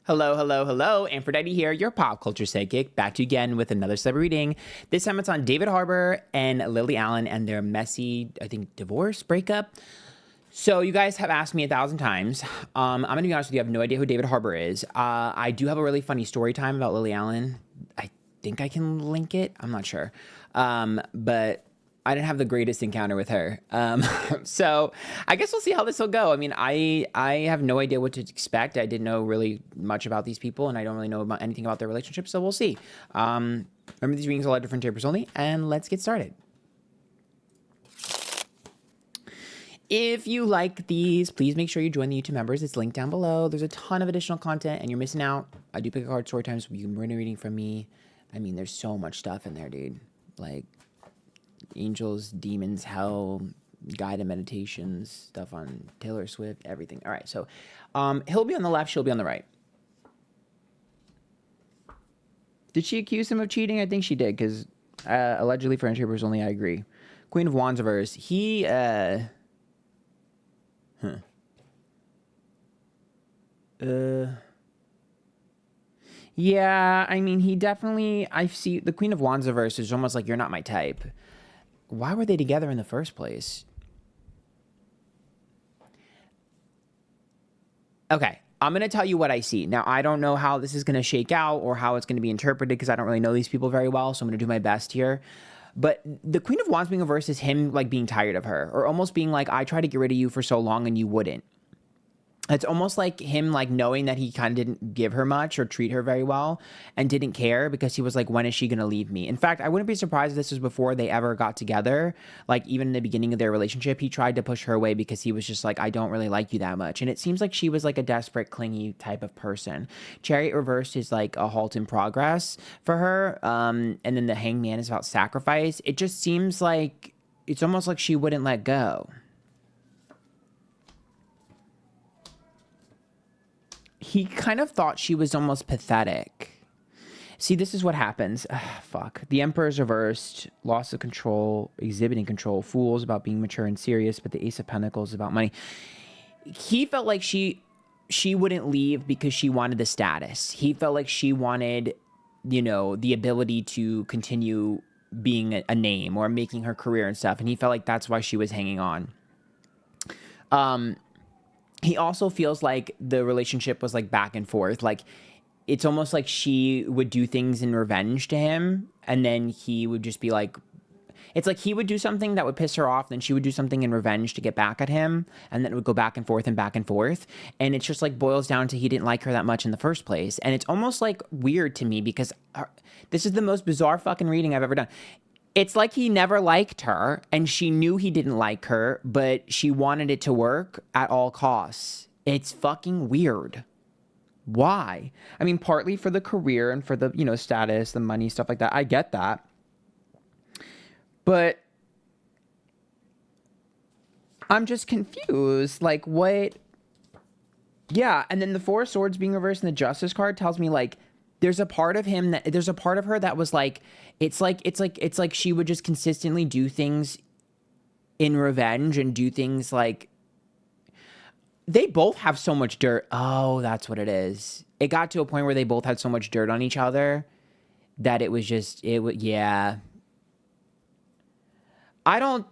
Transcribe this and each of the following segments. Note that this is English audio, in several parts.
Hello, hello, hello. Antphrodite here, your pop culture psychic, back to you again with another celebrity reading. This time it's on David Harbour and Lily Allen and their messy, I think, divorce, breakup. So you guys have asked me 1,000 times. I'm going to be honest with you, I have no idea who David Harbour is. I do have a really funny story time about Lily Allen. I think I can link it. I'm not sure. But I didn't have the greatest encounter with her. So I guess we'll see how this will go. I mean, I have no idea what to expect. I didn't know really much about these people, and I don't really know anything about their relationship, so we'll see. Remember, these readings are all different tapers only, and let's get started. If you like these, please make sure you join the YouTube members. It's linked down below. There's a ton of additional content, and you're missing out. I do pick a card story times, so you can bring a reading from me. I mean, there's so much stuff in there, dude. Like, angels, demons, hell, guided meditations, stuff on Taylor Swift, everything. All right, so he'll be on the left, she'll be on the right. Did she accuse him of cheating? I think she did, because allegedly for Antphrodite only, I agree. Queen of Wands reverse. He, yeah, I mean, he definitely, I see, the Queen of Wands reverse is almost like, you're not my type. Why were they together in the first place? Okay, I'm going to tell you what I see. Now, I don't know how this is going to shake out or how it's going to be interpreted because I don't really know these people very well, so I'm going to do my best here. But the Queen of Wands being reversed is him, like, being tired of her, or almost being like, I tried to get rid of you for so long and you wouldn't. It's almost like him, like, knowing that he kind of didn't give her much or treat her very well and didn't care because he was like, when is she going to leave me? In fact, I wouldn't be surprised if this was before they ever got together. Like, even in the beginning of their relationship, he tried to push her away because he was just like, I don't really like you that much. And it seems like she was like a desperate, clingy type of person. Chariot reversed is like a halt in progress for her. And then the Hangman is about sacrifice. It just seems like it's almost like she wouldn't let go. He kind of thought she was almost pathetic. See, this is what happens. Fuck. The Emperor's reversed. Loss of control. Exhibiting control. Fools about being mature and serious. But the Ace of Pentacles is about money. He felt like she wouldn't leave because she wanted the status. He felt like she wanted, you know, the ability to continue being a name or making her career and stuff. And he felt like that's why she was hanging on. He also feels like the relationship was like back and forth. Like, it's almost like she would do things in revenge to him. And then he would just be like, it's like he would do something that would piss her off. Then she would do something in revenge to get back at him. And then it would go back and forth and back and forth. And it's just like boils down to he didn't like her that much in the first place. And it's almost like weird to me because this is the most bizarre fucking reading I've ever done. It's like he never liked her, and she knew he didn't like her, but she wanted it to work at all costs. It's fucking weird. Why? I mean, partly for the career and for the, you know, status, the money, stuff like that. I get that. But I'm just confused. Like, what? Yeah, and then the Four of Swords being reversed in the Justice card tells me, like, there's a part of him that there's a part of her that was like, it's like she would just consistently do things in revenge and do things like, they both have so much dirt. Oh, that's what it is. It got to a point where they both had so much dirt on each other that it was just, yeah. I'll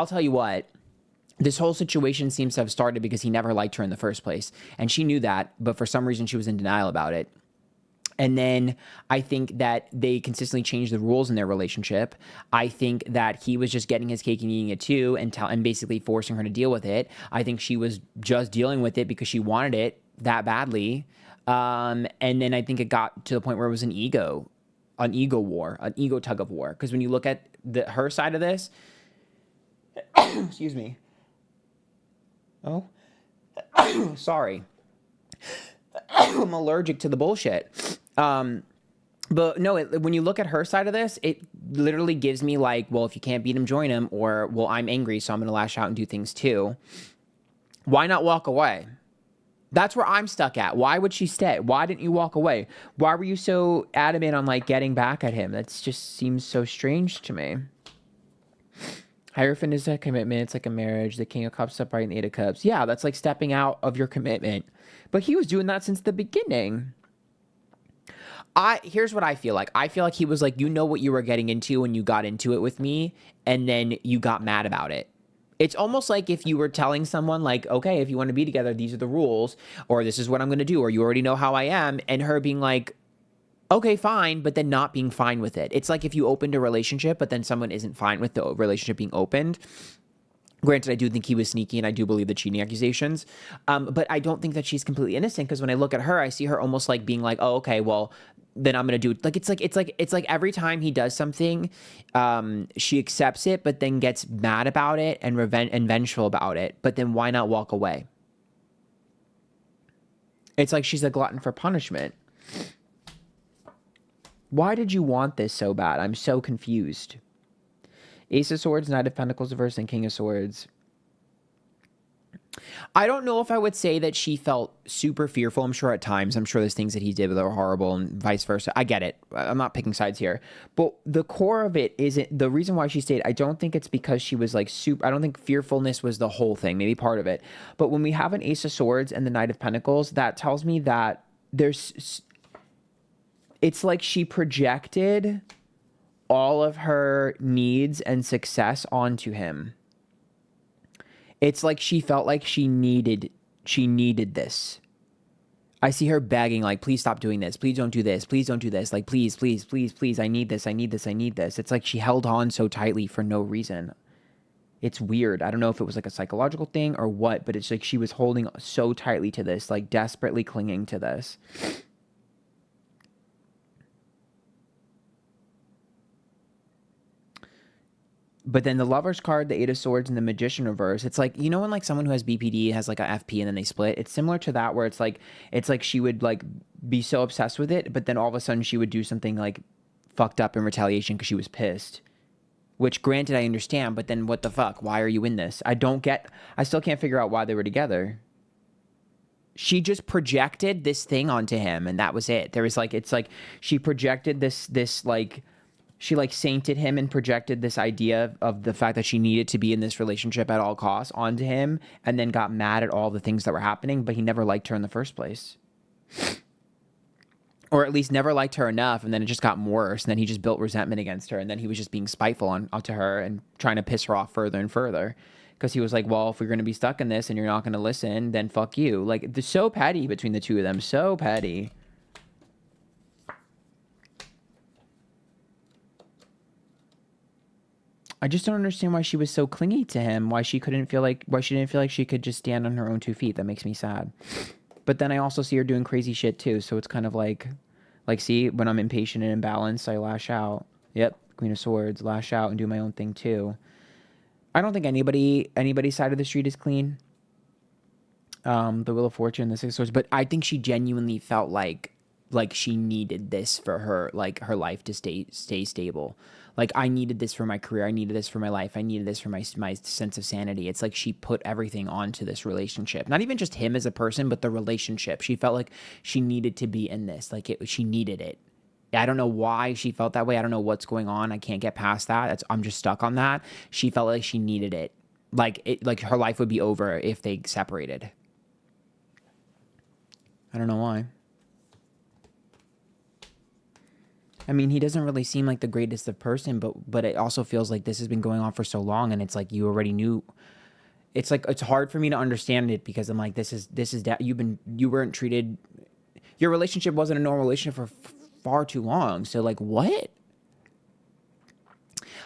tell you what. This whole situation seems to have started because he never liked her in the first place. And she knew that, but for some reason she was in denial about it. And then I think that they consistently changed the rules in their relationship. I think that he was just getting his cake and eating it too and basically forcing her to deal with it. I think she was just dealing with it because she wanted it that badly. And then I think it got to the point where it was an ego war, an ego tug of war. Because when you look at her side of this, excuse me. Oh, sorry. I'm allergic to the bullshit. But no, when you look at her side of this, it literally gives me like, well, if you can't beat him, join him. Or, well, I'm angry, so I'm going to lash out and do things too. Why not walk away? That's where I'm stuck at. Why would she stay? Why didn't you walk away? Why were you so adamant on like getting back at him? That just seems so strange to me. Hierophant is a commitment. It's like a marriage. The King of Cups upright and the Eight of Cups. Yeah, that's like stepping out of your commitment. But he was doing that since the beginning. Here's what I feel like. I feel like he was like, you know what you were getting into when you got into it with me, and then you got mad about it. It's almost like if you were telling someone like, okay, if you want to be together, these are the rules, or this is what I'm going to do, or you already know how I am, and her being like, okay, fine, but then not being fine with it. It's like if you opened a relationship, but then someone isn't fine with the relationship being opened. Granted, I do think he was sneaky, and I do believe the cheating accusations. But I don't think that she's completely innocent, because when I look at her, I see her almost like being like, oh, okay, well, then I'm gonna do it. Like it's like every time he does something, she accepts it, but then gets mad about it and vengeful about it. But then why not walk away? It's like she's a glutton for punishment. Why did you want this so bad? I'm so confused. Ace of Swords, Knight of Pentacles reversed, and King of Swords. I don't know if I would say that she felt super fearful. I'm sure at times. I'm sure there's things that he did that were horrible and vice versa. I get it. I'm not picking sides here. But the core of it isn't... The reason why she stayed, I don't think it's because she was like super... I don't think fearfulness was the whole thing. Maybe part of it. But when we have an Ace of Swords and the Knight of Pentacles, that tells me that there's... It's like she projected all of her needs and success onto him. It's like she felt like she needed this. I see her begging, like, please stop doing this. Please don't do this. Please don't do this. Like, please, please, please, please. I need this. I need this. I need this. It's like she held on so tightly for no reason. It's weird. I don't know if it was like a psychological thing or what, but it's like she was holding so tightly to this, like desperately clinging to this. But then the Lover's card, the Eight of Swords, and the Magician reverse, it's like, you know when like someone who has BPD has like a FP and then they split? It's similar to that, where it's like she would like be so obsessed with it, but then all of a sudden she would do something like fucked up in retaliation because she was pissed. Which granted I understand, but then what the fuck? Why are you in this? I still can't figure out why they were together. She just projected this thing onto him, and that was it. There was like, it's like she projected this like... She like sainted him and projected this idea of the fact that she needed to be in this relationship at all costs onto him, and then got mad at all the things that were happening, but he never liked her in the first place. Or at least never liked her enough, and then it just got worse, and then he just built resentment against her, and then he was just being spiteful onto her and trying to piss her off further and further. Because he was like, well, if we're going to be stuck in this and you're not going to listen, then fuck you. Like, they're so petty between the two of them. So petty. I just don't understand why she was so clingy to him. Why she didn't feel like she could just stand on her own 2 feet. That makes me sad. But then I also see her doing crazy shit too. So it's kind of like see, when I'm impatient and imbalanced, I lash out. Yep, Queen of Swords, lash out and do my own thing too. I don't think anybody's side of the street is clean. The Wheel of Fortune, the Six of Swords, but I think she genuinely felt like she needed this for her, like her life to stay stable. Like, I needed this for my career. I needed this for my life. I needed this for my sense of sanity. It's like she put everything onto this relationship. Not even just him as a person, but the relationship. She felt like she needed to be in this. Like, she needed it. I don't know why she felt that way. I don't know what's going on. I can't get past that. I'm just stuck on that. She felt like she needed it. Like her life would be over if they separated. I don't know why. I mean, he doesn't really seem like the greatest of person, but it also feels like this has been going on for so long, and it's like you already knew. It's like it's hard for me to understand it, because I'm like, this is you weren't treated. Your relationship wasn't a normal relationship for far too long. So like, what?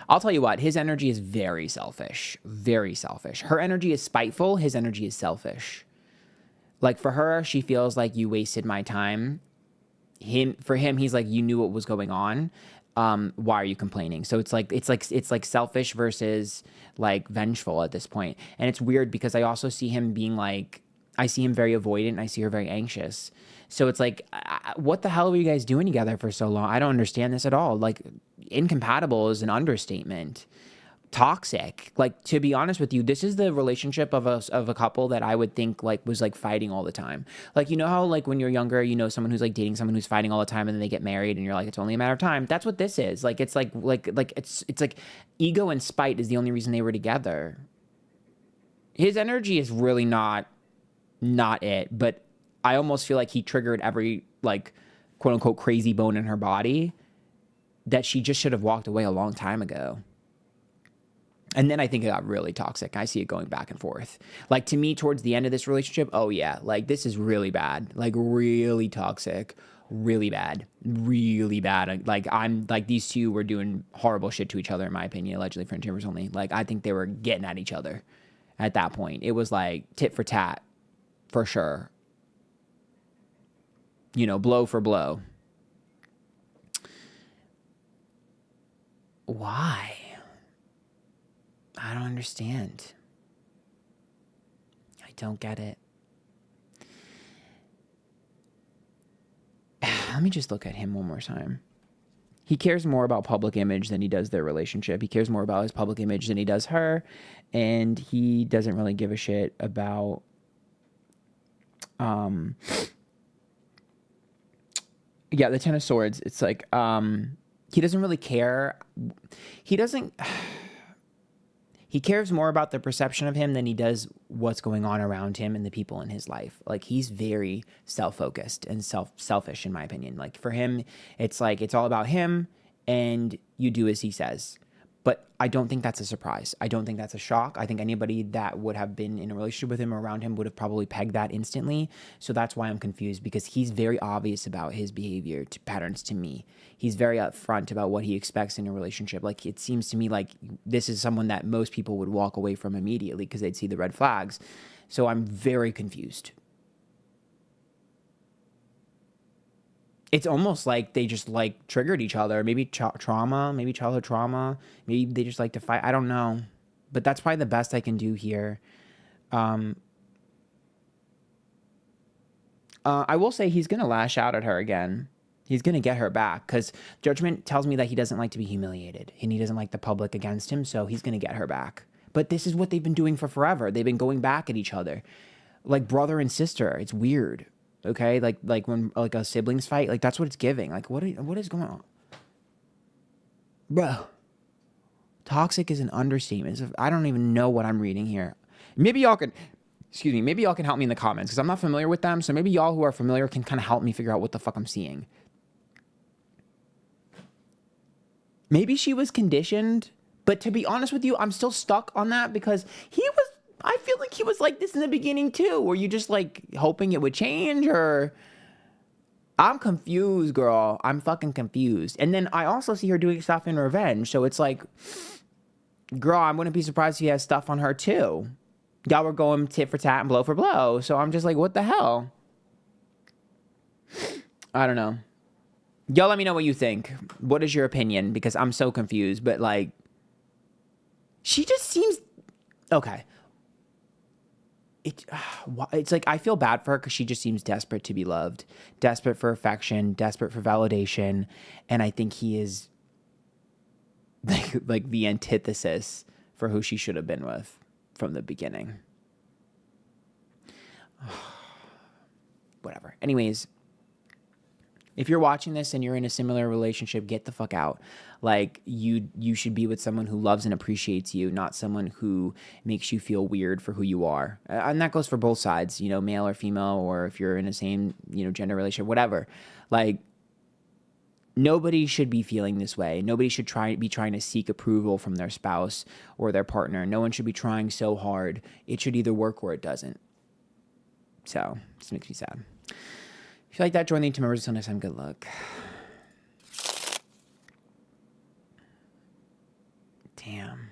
I'll tell you what, his energy is very selfish. Very selfish. Her energy is spiteful. His energy is selfish. Like, for her, she feels like you wasted my time. For him, he's like, you knew what was going on. Why are you complaining? So it's like selfish versus like vengeful at this point. And it's weird because I also see him being like, I see him very avoidant and I see her very anxious. So it's like, what the hell were you guys doing together for so long? I don't understand this at all. Like, incompatible is an understatement. toxic. Like, to be honest with you, this is the relationship of a couple that I would think like was like fighting all the time. Like, you know how like when you're younger, you know someone who's like dating someone who's fighting all the time and then they get married and you're like it's only a matter of time. That's what this is. Like it's like it's like ego and spite is the only reason they were together. His energy is really not it, but I almost feel like he triggered every like quote unquote crazy bone in her body that she just should have walked away a long time ago. And then I think it got really toxic. I see it going back and forth. Like to me, towards the end of this relationship, oh yeah, like this is really bad. Like really toxic, really bad, really bad. Like I'm like these two were doing horrible shit to each other, in my opinion, allegedly friend chambers only. Like I think they were getting at each other at that point. It was like tit for tat, for sure. You know, blow for blow. Why? I don't understand. I don't get it. Let me just look at him one more time. He cares more about public image than he does their relationship. He cares more about his public image than he does her. And he doesn't really give a shit about yeah, the Ten of Swords. It's like he doesn't really care. He doesn't he cares more about the perception of him than he does what's going on around him and the people in his life. Like he's very self-focused and selfish in my opinion. Like for him, it's like it's all about him and you do as he says. But I don't think that's a surprise. I don't think that's a shock. I think anybody that would have been in a relationship with him or around him would have probably pegged that instantly. So that's why I'm confused, because he's very obvious about his behavior patterns to me. He's very upfront about what he expects in a relationship. Like it seems to me like this is someone that most people would walk away from immediately because they'd see the red flags. So I'm very confused. It's almost like they just like triggered each other. Maybe trauma, maybe childhood trauma. Maybe they just like to fight. I don't know. But that's probably the best I can do here. I will say he's going to lash out at her again. He's going to get her back because Judgment tells me that he doesn't like to be humiliated and he doesn't like the public against him. So he's going to get her back. But this is what they've been doing for forever. They've been going back at each other like brother and sister. It's weird. Okay, like when like a siblings fight, like that's what it's giving. Like what is going on, bro? Toxic is an understatement. I don't even know what I'm reading here. Maybe y'all can, excuse me. Maybe y'all can help me in the comments because I'm not familiar with them. So maybe y'all who are familiar can kind of help me figure out what the fuck I'm seeing. Maybe she was conditioned, but to be honest with you, I'm still stuck on that because I feel like he was like this in the beginning too. Were you just like hoping it would change or? I'm confused, girl. I'm fucking confused. And then I also see her doing stuff in revenge. So it's like, girl, I wouldn't be surprised if he has stuff on her too. Y'all were going tit for tat and blow for blow. So I'm just like, what the hell? I don't know. Y'all let me know what you think. What is your opinion? Because I'm so confused. But like, she just seems... Okay. It's like I feel bad for her because she just seems desperate to be loved, desperate for affection, desperate for validation, and I think he is like the antithesis for who she should have been with from the beginning. Whatever. Anyways, if you're watching this and you're in a similar relationship, get the fuck out. Like you should be with someone who loves and appreciates you, not someone who makes you feel weird for who you are. And that goes for both sides, you know, male or female, or if you're in the same, you know, gender relationship, whatever. Like nobody should be feeling this way. Nobody should be trying to seek approval from their spouse or their partner. No one should be trying so hard. It should either work or it doesn't. So this makes me sad. If you like that, join the team members. Until next time, good luck. Damn.